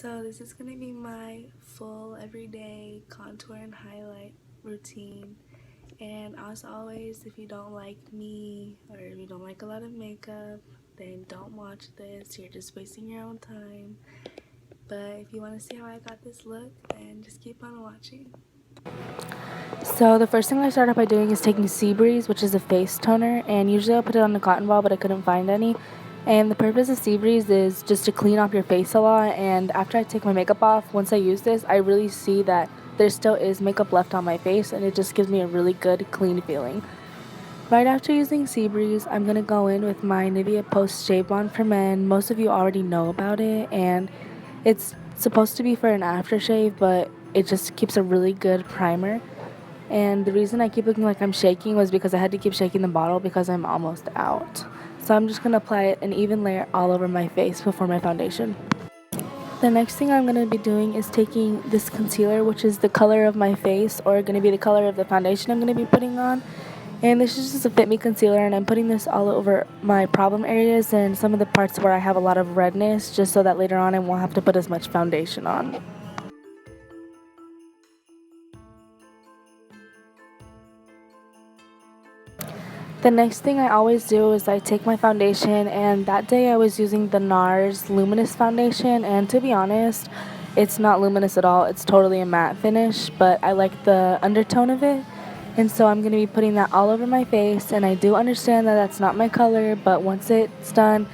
So this is going to be my full everyday contour and highlight routine. And as always, if you don't like me or if you don't like a lot of makeup, then don't watch this. You're just wasting your own time. But if you want to see how I got this look, then just keep on watching. So the first thing I start off by doing is taking Seabreeze, which is a face toner, and usually I'll put it on a cotton ball, but I couldn't find any. And the purpose of Seabreeze is just to clean off your face a lot, and after I take my makeup off, once I use this, I really see that there still is makeup left on my face, and it just gives me a really good, clean feeling. Right after using Seabreeze, I'm going to go in with my Nivea Post Shave Bond for Men. Most of you already know about it, and it's supposed to be for an aftershave, but it just keeps a really good primer. And the reason I keep looking like I'm shaking was because I had to keep shaking the bottle because I'm almost out. So I'm just going to apply an even layer all over my face before my foundation. The next thing I'm going to be doing is taking this concealer, which is the color of my face, or going to be the color of the foundation I'm going to be putting on. And this is just a Fit Me concealer, and I'm putting this all over my problem areas and some of the parts where I have a lot of redness, just so that later on I won't have to put as much foundation on. The next thing I always do is I take my foundation, and that day I was using the NARS Luminous foundation, and to be honest, it's not luminous at all. It's totally a matte finish, but I like the undertone of it, and so I'm going to be putting that all over my face. And I do understand that that's not my color, but once it's done,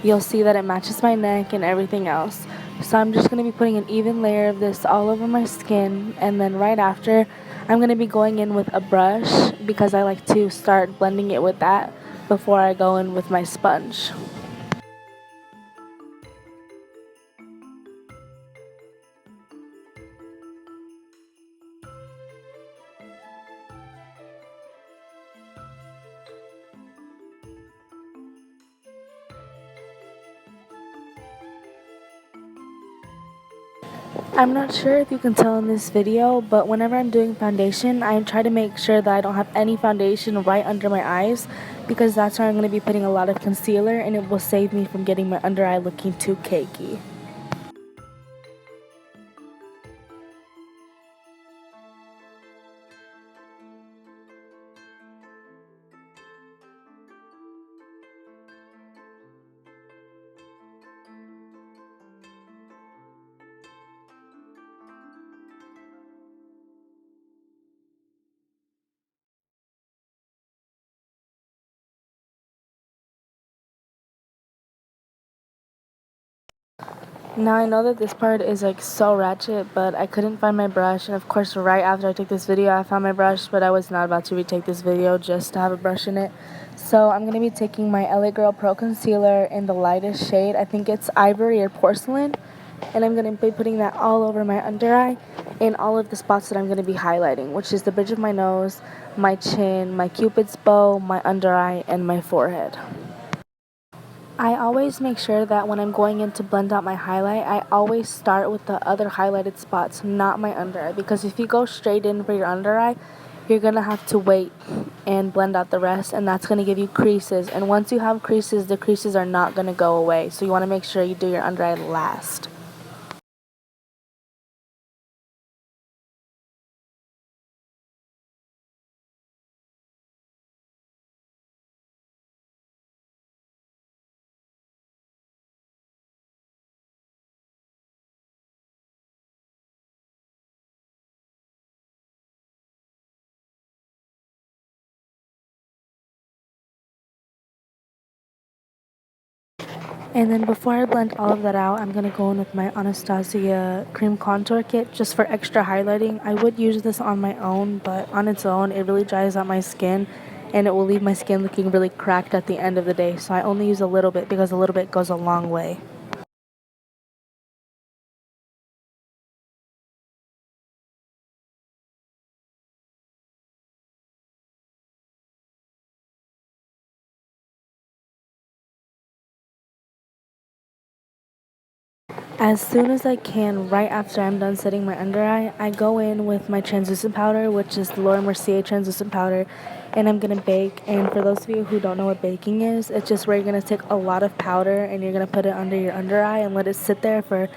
you'll see that it matches my neck and everything else. So I'm just going to be putting an even layer of this all over my skin, and then right after, I'm going to be going in with a brush because I like to start blending it with that before I go in with my sponge. I'm not sure if you can tell in this video, but whenever I'm doing foundation, I try to make sure that I don't have any foundation right under my eyes, because that's where I'm going to be putting a lot of concealer, and it will save me from getting my under eye looking too cakey. Now I know that this part is like so ratchet, but I couldn't find my brush, and of course right after I took this video I found my brush, but I was not about to retake this video just to have a brush in it. So I'm going to be taking my LA Girl Pro Concealer in the lightest shade. I think it's Ivory or Porcelain, and I'm going to be putting that all over my under eye in all of the spots that I'm going to be highlighting, which is the bridge of my nose, my chin, my cupid's bow, my under eye, and my forehead. I always make sure that when I'm going in to blend out my highlight, I always start with the other highlighted spots, not my under eye. Because if you go straight in for your under eye, you're going to have to wait and blend out the rest, and that's going to give you creases. And once you have creases, the creases are not going to go away. So you want to make sure you do your under eye last. And then before I blend all of that out, I'm going to go in with my Anastasia Cream Contour Kit just for extra highlighting. I would use this on my own, but on its own, it really dries out my skin, and it will leave my skin looking really cracked at the end of the day. So I only use a little bit because a little bit goes a long way. As soon as I can, right after I'm done setting my under eye, I go in with my translucent powder, which is the Laura Mercier translucent powder, and I'm going to bake. And for those of you who don't know what baking is, it's just where you're going to take a lot of powder and you're going to put it under your under eye and let it sit there for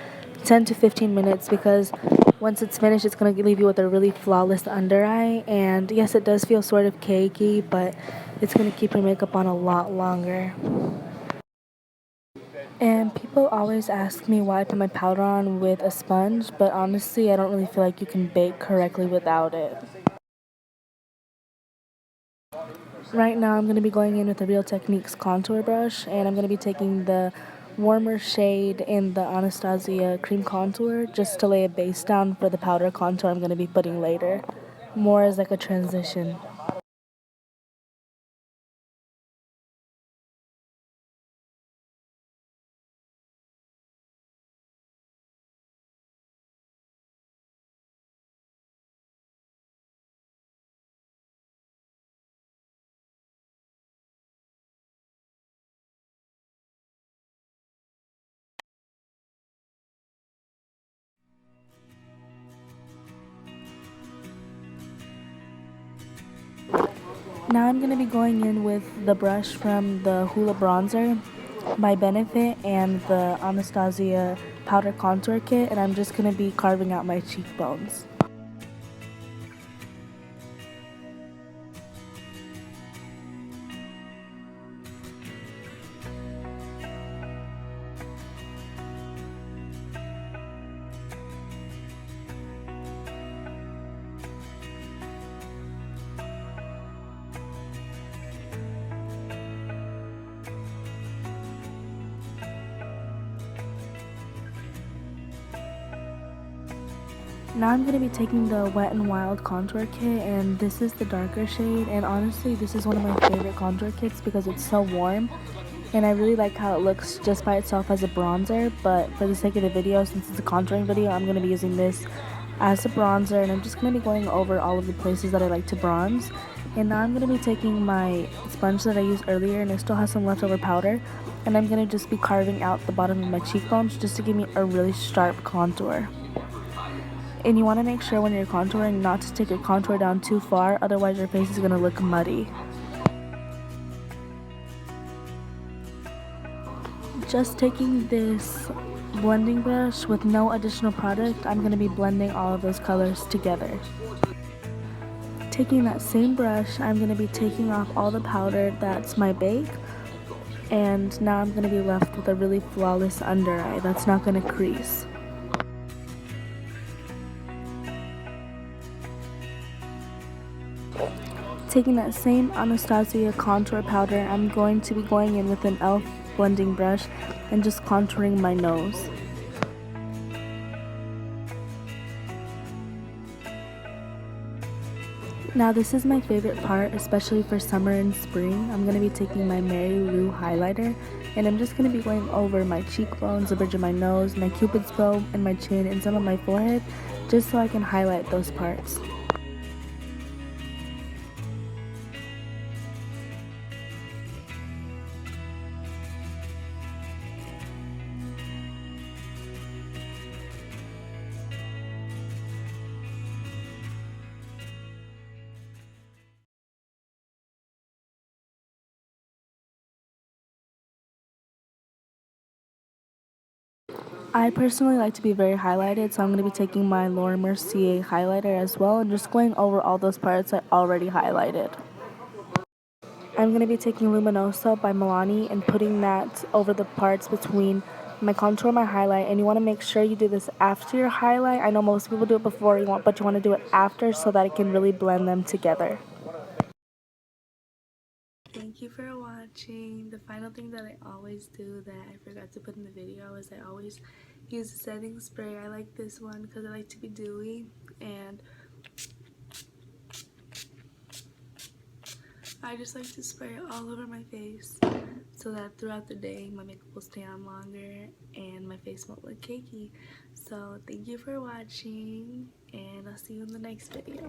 10 to 15 minutes because once it's finished, it's going to leave you with a really flawless under eye. And yes, it does feel sort of cakey, but it's going to keep your makeup on a lot longer. And people always ask me why I put my powder on with a sponge, but honestly, I don't really feel like you can bake correctly without it. Right now, I'm going to be going in with the Real Techniques contour brush, and I'm going to be taking the warmer shade in the Anastasia cream contour just to lay a base down for the powder contour I'm going to be putting later, more as like a transition. Now I'm going to be going in with the brush from the Hoola Bronzer by Benefit and the Anastasia Powder Contour Kit, and I'm just going to be carving out my cheekbones. Now I'm going to be taking the Wet n Wild contour kit, and this is the darker shade, and honestly this is one of my favorite contour kits because it's so warm and I really like how it looks just by itself as a bronzer, but for the sake of the video, since it's a contouring video, I'm going to be using this as a bronzer, and I'm just going to be going over all of the places that I like to bronze. And now I'm going to be taking my sponge that I used earlier, and I still have some leftover powder, and I'm going to just be carving out the bottom of my cheekbones just to give me a really sharp contour. And you want to make sure when you're contouring not to take your contour down too far, otherwise your face is going to look muddy. Just taking this blending brush with no additional product, I'm going to be blending all of those colors together. Taking that same brush, I'm going to be taking off all the powder that's my bake, and now I'm going to be left with a really flawless under eye that's not going to crease. Taking that same Anastasia contour powder, I'm going to be going in with an e.l.f. blending brush and just contouring my nose. Now this is my favorite part, especially for summer and spring. I'm going to be taking my Mary Lou highlighter, and I'm just going to be going over my cheekbones, the bridge of my nose, my cupid's bow, and my chin, and some of my forehead, just so I can highlight those parts. I personally like to be very highlighted, so I'm going to be taking my Laura Mercier highlighter as well and just going over all those parts I already highlighted. I'm going to be taking Luminosa by Milani and putting that over the parts between my contour and my highlight, and you want to make sure you do this after your highlight. I know most people do it before, but you want to do it after so that it can really blend them together. Thank you for watching. The final thing that I always do that I forgot to put in the video is I always use a setting spray. I like this one because I like to be dewy, and I just like to spray it all over my face so that throughout the day my makeup will stay on longer and my face won't look cakey. So thank you for watching, and I'll see you in the next video.